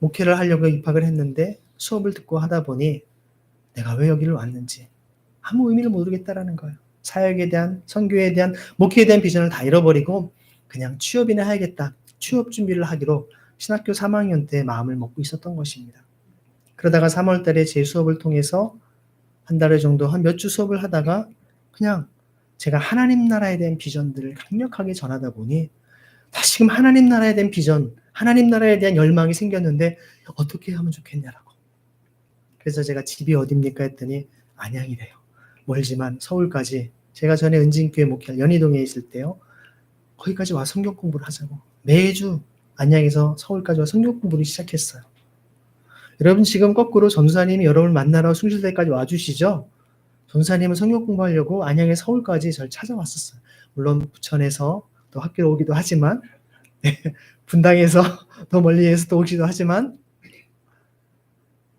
목회를 하려고 입학을 했는데 수업을 듣고 하다 보니 내가 왜 여기를 왔는지 아무 의미를 모르겠다라는 거예요. 사역에 대한, 선교에 대한, 목회에 대한 비전을 다 잃어버리고 그냥 취업이나 해야겠다. 취업 준비를 하기로 신학교 3학년 때 마음을 먹고 있었던 것입니다. 그러다가 3월 달에 제 수업을 통해서 한 달 정도 한 몇 주 수업을 하다가 그냥 제가 하나님 나라에 대한 비전들을 강력하게 전하다 보니 다시금 하나님 나라에 대한 비전, 하나님 나라에 대한 열망이 생겼는데 어떻게 하면 좋겠냐라고. 그래서 제가 집이 어딥니까 했더니 안양이래요. 멀지만 서울까지 제가 전에 은진교회 목회할 연희동에 있을 때요. 거기까지 와 성경 공부를 하자고. 매주 안양에서 서울까지 와 성경 공부를 시작했어요. 여러분 지금 거꾸로 전사님이 여러분을 만나러 숭실대까지 와주시죠? 전사님은 성경 공부하려고 안양에 서울까지 저를 찾아왔었어요. 물론 부천에서 또 학교로 오기도 하지만 분당에서 더 멀리에서 또 오기도 하지만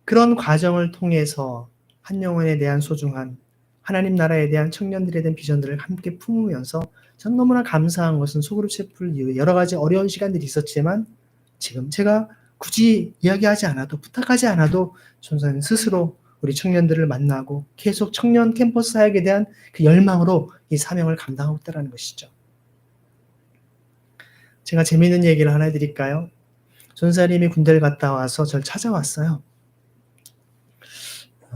그런 과정을 통해서 한 영혼에 대한 소중한 하나님 나라에 대한 청년들에 대한 비전들을 함께 품으면서 전 너무나 감사한 것은 소그룹 체프를 이후에 여러 가지 어려운 시간들이 있었지만 지금 제가 굳이 이야기하지 않아도 부탁하지 않아도 전사님 스스로 우리 청년들을 만나고 계속 청년 캠퍼스 사역에 대한 그 열망으로 이 사명을 감당하고 있다는 것이죠. 제가 재미있는 얘기를 하나 해드릴까요? 전사님이 군대를 갔다 와서 저를 찾아왔어요.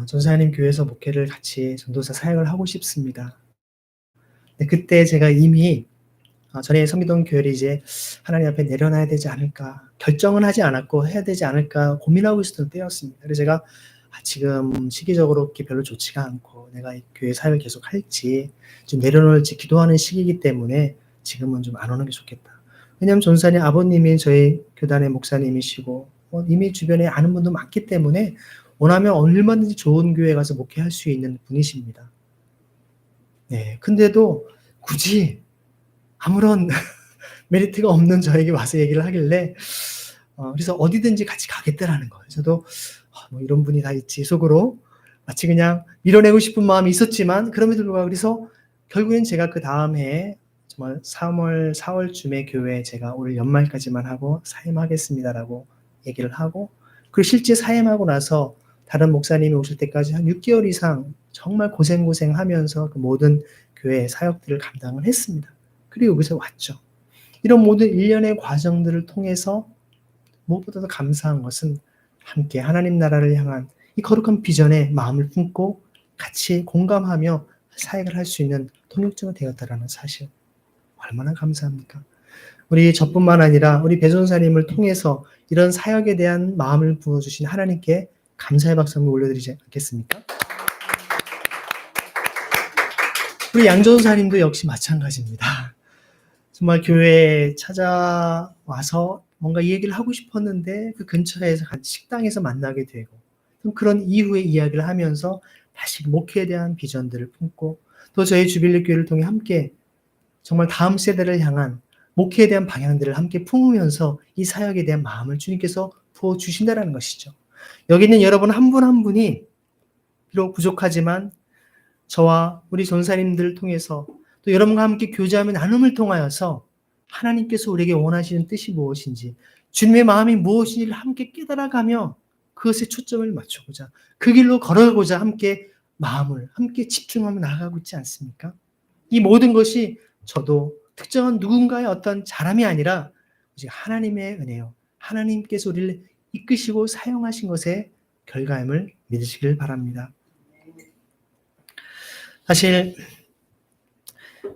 전사님 교회에서 목회를 같이 전도사 사역을 하고 싶습니다. 그때 제가 이미 전에 성미동 교회를 이제 하나님 앞에 내려놔야 되지 않을까, 결정은 하지 않았고 해야 되지 않을까 고민하고 있었던 때였습니다. 그래서 제가 지금 시기적으로 별로 좋지가 않고 내가 이 교회 사역을 계속 할지 좀 내려놓을지 기도하는 시기이기 때문에 지금은 좀 안 오는 게 좋겠다. 왜냐하면 전사님 아버님이 저희 교단의 목사님이시고 이미 주변에 아는 분도 많기 때문에 원하면 얼마든지 좋은 교회 가서 목회할 수 있는 분이십니다. 네, 근데도 굳이 아무런 메리트가 없는 저에게 와서 얘기를 하길래 그래서 어디든지 같이 가겠다라는 거예요. 저도 뭐 이런 분이 다 있지 속으로 마치 그냥 밀어내고 싶은 마음이 있었지만 그럼에도 불구하고 그래서 결국엔 제가 그 다음 해에 정말 3월, 4월쯤에 교회에 제가 올 연말까지만 하고 사임하겠습니다라고 얘기를 하고 그리고 실제 사임하고 나서 다른 목사님이 오실 때까지 한 6개월 이상 정말 고생하면서 그 모든 교회 사역들을 감당을 했습니다. 그리고 여기서 왔죠. 이런 모든 일련의 과정들을 통해서 무엇보다도 감사한 것은 함께 하나님 나라를 향한 이 거룩한 비전에 마음을 품고 같이 공감하며 사역을 할 수 있는 동력자가 되었다라는 사실. 얼마나 감사합니까? 우리 저뿐만 아니라 우리 배전사님을 통해서 이런 사역에 대한 마음을 부어주신 하나님께 감사의 박수 한번 올려드리지 않겠습니까? 우리 양전사님도 역시 마찬가지입니다. 정말 교회에 찾아와서 뭔가 이 얘기를 하고 싶었는데 그 근처에서 같이 식당에서 만나게 되고 그런 이후의 이야기를 하면서 다시 목회에 대한 비전들을 품고 또 저희 주빌리 교회를 통해 함께 정말 다음 세대를 향한 목회에 대한 방향들을 함께 품으면서 이 사역에 대한 마음을 주님께서 부어주신다는 것이죠. 여기 있는 여러분 한 분 한 분이 비록 부족하지만 저와 우리 전사님들을 통해서 또 여러분과 함께 교제하며 나눔을 통하여서 하나님께서 우리에게 원하시는 뜻이 무엇인지 주님의 마음이 무엇인지를 함께 깨달아가며 그것에 초점을 맞추고자 그 길로 걸어가고자 함께 마음을 함께 집중하며 나아가고 있지 않습니까? 이 모든 것이 저도 특정한 누군가의 어떤 자람이 아니라 오직 하나님의 은혜요. 하나님께서 우리를 이끄시고 사용하신 것의 결과임을 믿으시길 바랍니다. 사실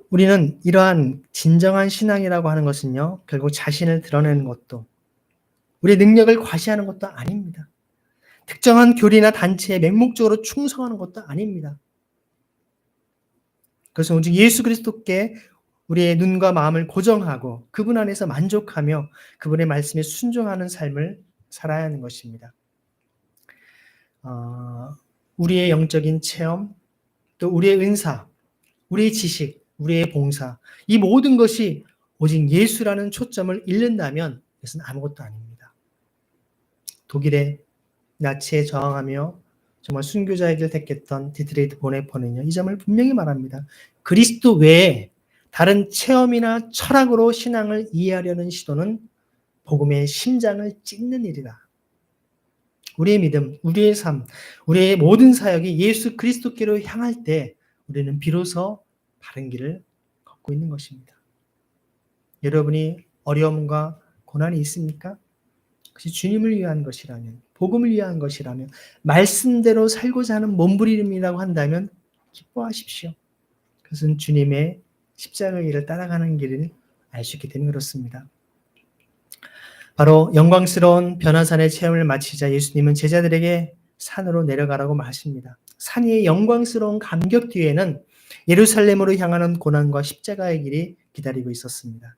우리는 이러한 진정한 신앙이라고 하는 것은요. 결국 자신을 드러내는 것도 우리의 능력을 과시하는 것도 아닙니다. 특정한 교리나 단체에 맹목적으로 충성하는 것도 아닙니다. 그것은 오직 예수 그리스도께 우리의 눈과 마음을 고정하고 그분 안에서 만족하며 그분의 말씀에 순종하는 삶을 살아야 하는 것입니다. 우리의 영적인 체험, 또 우리의 은사, 우리의 지식, 우리의 봉사, 이 모든 것이 오직 예수라는 초점을 잃는다면 그것은 아무것도 아닙니다. 독일의 나치에 저항하며 정말 순교자의 길 택했던 디트레이트 보네퍼는요, 이 점을 분명히 말합니다. 그리스도 외에 다른 체험이나 철학으로 신앙을 이해하려는 시도는 복음의 심장을 찢는 일이다. 우리의 믿음, 우리의 삶, 우리의 모든 사역이 예수 그리스도께로 향할 때 우리는 비로소 바른 길을 걷고 있는 것입니다. 여러분이 어려움과 고난이 있습니까? 그것이 주님을 위한 것이라면, 복음을 위한 것이라면, 말씀대로 살고자 하는 몸부림이라고 한다면 기뻐하십시오. 그것은 주님의 십자가의 길을 따라가는 길을 알 수 있기 때문에 그렇습니다. 바로 영광스러운 변화산의 체험을 마치자 예수님은 제자들에게 산으로 내려가라고 말하십니다. 산 위의 영광스러운 감격 뒤에는 예루살렘으로 향하는 고난과 십자가의 길이 기다리고 있었습니다.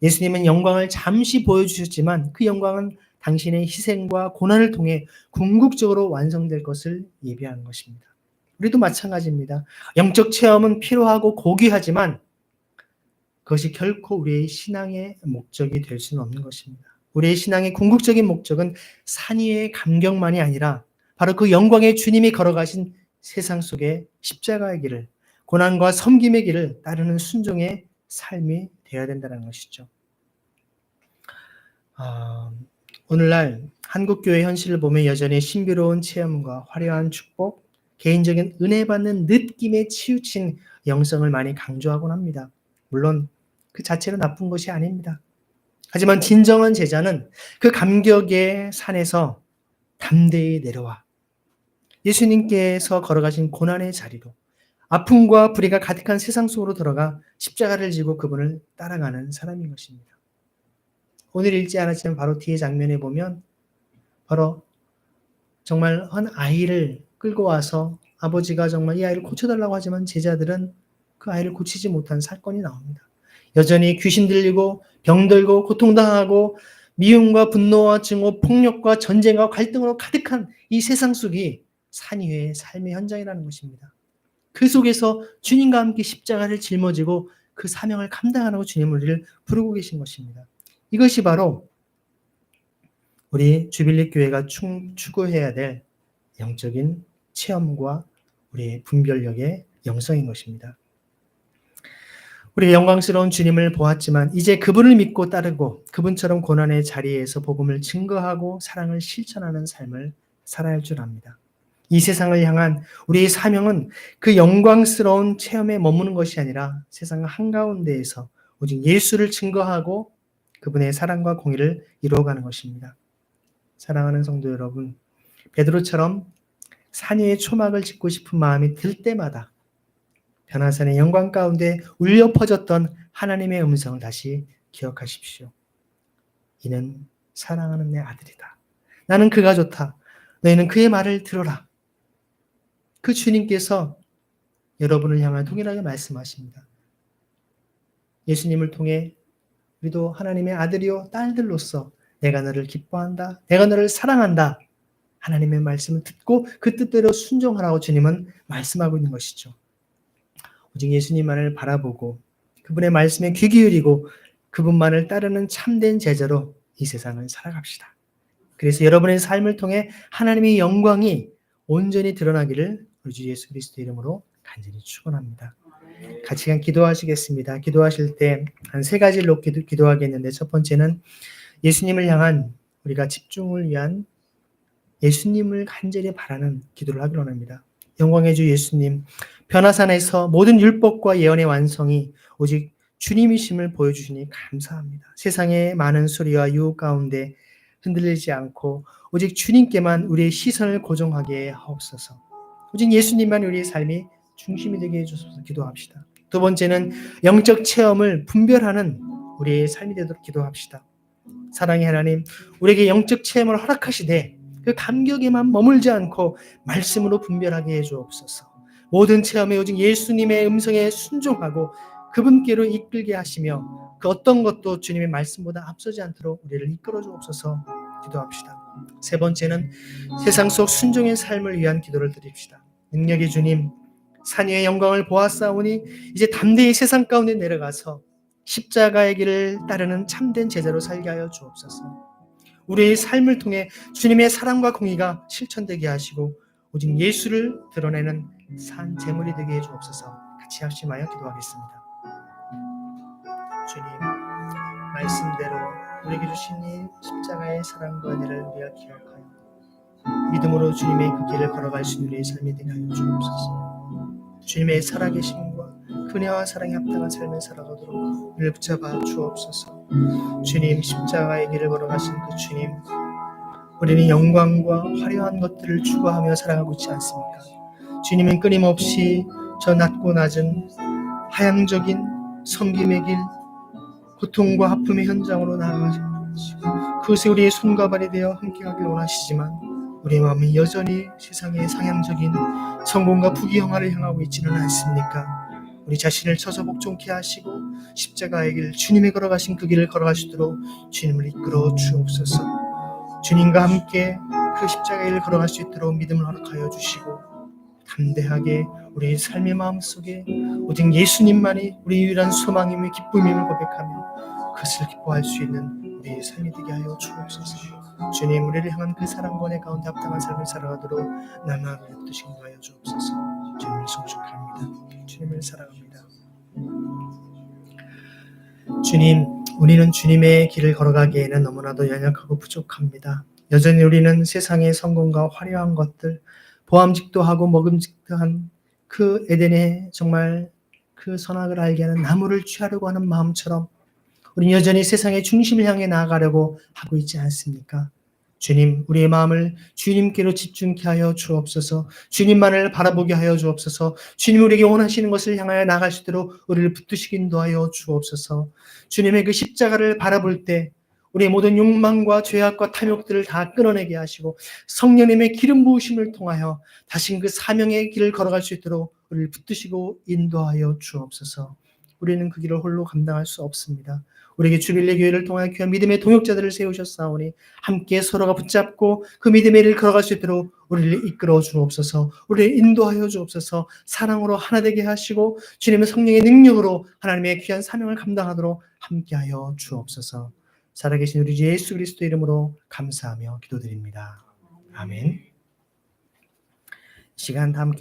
예수님은 영광을 잠시 보여주셨지만 그 영광은 당신의 희생과 고난을 통해 궁극적으로 완성될 것을 예비한 것입니다. 우리도 마찬가지입니다. 영적 체험은 필요하고 고귀하지만 그것이 결코 우리의 신앙의 목적이 될 수는 없는 것입니다. 우리의 신앙의 궁극적인 목적은 산 위의 감격만이 아니라 바로 그 영광의 주님이 걸어가신 세상 속의 십자가의 길을, 고난과 섬김의 길을 따르는 순종의 삶이 되어야 된다는 것이죠. 오늘날 한국교회 현실을 보면 여전히 신비로운 체험과 화려한 축복, 개인적인 은혜 받는 느낌에 치우친 영성을 많이 강조하곤 합니다. 물론 그 자체는 나쁜 것이 아닙니다. 하지만 진정한 제자는 그 감격의 산에서 담대히 내려와 예수님께서 걸어가신 고난의 자리로 아픔과 불의가 가득한 세상 속으로 들어가 십자가를 지고 그분을 따라가는 사람인 것입니다. 오늘 읽지 않았지만 바로 뒤에 장면에 보면 바로 정말 한 아이를 끌고 와서 아버지가 정말 이 아이를 고쳐달라고 하지만 제자들은 그 아이를 고치지 못한 사건이 나옵니다. 여전히 귀신 들리고 병들고 고통당하고 미움과 분노와 증오, 폭력과 전쟁과 갈등으로 가득한 이 세상 속이 산 위의 삶의 현장이라는 것입니다. 그 속에서 주님과 함께 십자가를 짊어지고 그 사명을 감당하라고 주님 우리를 부르고 계신 것입니다. 이것이 바로 우리 주빌리 교회가 추구해야 될 영적인 체험과 우리의 분별력의 영성인 것입니다. 우리 영광스러운 주님을 보았지만 이제 그분을 믿고 따르고 그분처럼 고난의 자리에서 복음을 증거하고 사랑을 실천하는 삶을 살아야 할 줄 압니다. 이 세상을 향한 우리의 사명은 그 영광스러운 체험에 머무는 것이 아니라 세상 한가운데에서 오직 예수를 증거하고 그분의 사랑과 공의를 이루어가는 것입니다. 사랑하는 성도 여러분, 베드로처럼 산 위에 초막을 짓고 싶은 마음이 들 때마다 변화산의 영광 가운데 울려 퍼졌던 하나님의 음성을 다시 기억하십시오. 이는 사랑하는 내 아들이다. 나는 그가 좋다. 너희는 그의 말을 들어라. 그 주님께서 여러분을 향한 동일하게 말씀하십니다. 예수님을 통해 우리도 하나님의 아들이요 딸들로서 내가 너를 기뻐한다. 내가 너를 사랑한다. 하나님의 말씀을 듣고 그 뜻대로 순종하라고 주님은 말씀하고 있는 것이죠. 오직 예수님만을 바라보고 그분의 말씀에 귀 기울이고 그분만을 따르는 참된 제자로 이 세상을 살아갑시다. 그래서 여러분의 삶을 통해 하나님의 영광이 온전히 드러나기를 우리 주 예수 그리스도 이름으로 간절히 축원합니다. 같이 기도하시겠습니다. 기도하실 때 한 세 가지를 놓고 기도하겠는데 첫 번째는 예수님을 향한 우리가 집중을 위한 예수님을 간절히 바라는 기도를 하기로 합니다. 영광의 주 예수님, 변화산에서 모든 율법과 예언의 완성이 오직 주님이심을 보여주시니 감사합니다. 세상의 많은 소리와 유혹 가운데 흔들리지 않고 오직 주님께만 우리의 시선을 고정하게 하옵소서. 오직 예수님만 우리의 삶이 중심이 되게 해주셔서 기도합시다. 두 번째는 영적 체험을 분별하는 우리의 삶이 되도록 기도합시다. 사랑의 하나님, 우리에게 영적 체험을 허락하시되 그 감격에만 머물지 않고 말씀으로 분별하게 해주옵소서. 모든 체험에 오직 예수님의 음성에 순종하고 그분께로 이끌게 하시며 그 어떤 것도 주님의 말씀보다 앞서지 않도록 우리를 이끌어 주옵소서. 기도합시다. 세 번째는 세상 속 순종의 삶을 위한 기도를 드립시다. 능력의 주님, 산 위의 영광을 보았사오니 이제 담대히 세상 가운데 내려가서 십자가의 길을 따르는 참된 제자로 살게 하여 주옵소서. 우리의 삶을 통해 주님의 사랑과 공의가 실천되게 하시고 오직 예수를 드러내는 산 제물이 되게 해 주옵소서. 같이 합심하여 기도하겠습니다. 주님, 말씀대로 우리에게 주신 이 십자가의 사랑과 은혜를 우리가 기억하여 믿음으로 주님의 그 길을 걸어갈 수 있는 우리의 삶이 되게 하여 주옵소서. 주님의 살아계심과 그네와 사랑에 합당한 삶을 살아가도록 우리를 붙잡아 주옵소서. 주님, 십자가의 길을 걸어가신 그 주님, 우리는 영광과 화려한 것들을 추구하며 살아가고 있지 않습니까? 주님은 끊임없이 저 낮고 낮은 하향적인 섬김의 길, 고통과 아픔의 현장으로 나아가시고 그것이 우리의 손과 발이 되어 함께하길 원하시지만 우리의 마음이 여전히 세상의 상향적인 성공과 부귀영화를 향하고 있지는 않습니까? 우리 자신을 쳐서 복종케 하시고 십자가의 길, 주님이 걸어가신 그 길을 걸어갈 수 있도록 주님을 이끌어 주옵소서. 주님과 함께 그 십자가의 길을 걸어갈 수 있도록 믿음을 허락하여 주시고 담대하게 우리의 삶의 마음속에 오직 예수님만이 우리 유일한 소망이며 기쁨임을 고백하며 그것을 기뻐할 수 있는 우리의 삶이 되게 하여 주옵소서. 주님, 우리를 향한 그 사랑과 은혜 가운데 합당한 삶을 살아가도록 나만 붙드시게 하여 주옵소서. 주님을 송축합니다. 주님을 사랑합니다. 주님, 우리는 주님의 길을 걸어가기에는 너무나도 연약하고 부족합니다. 여전히 우리는 세상의 성공과 화려한 것들, 보암직도 하고 먹음직도 한 그 에덴의 정말 그 선악을 알게 하는 나무를 취하려고 하는 마음처럼 우리는 여전히 세상의 중심을 향해 나아가려고 하고 있지 않습니까? 주님, 우리의 마음을 주님께로 집중케 하여 주옵소서. 주님만을 바라보게 하여 주옵소서. 주님, 우리에게 원하시는 것을 향하여 나아갈 수 있도록 우리를 붙드시게 인도하여 주옵소서. 주님의 그 십자가를 바라볼 때 우리의 모든 욕망과 죄악과 탐욕들을 다 끊어내게 하시고 성령님의 기름 부으심을 통하여 다시 그 사명의 길을 걸어갈 수 있도록 우리를 붙드시고 인도하여 주옵소서. 우리는 그 길을 홀로 감당할 수 없습니다. 우리에게 주빌레 교회를 통하여 귀한 믿음의 동역자들을 세우셨사오니 함께 서로가 붙잡고 그 믿음의 길을 걸어갈 수 있도록 우리를 이끌어 주옵소서. 우리를 인도하여 주옵소서. 사랑으로 하나 되게 하시고 주님의 성령의 능력으로 하나님의 귀한 사명을 감당하도록 함께하여 주옵소서. 살아계신 우리 주 예수 그리스도 이름으로 감사하며 기도드립니다. 아멘. 시간 다 함께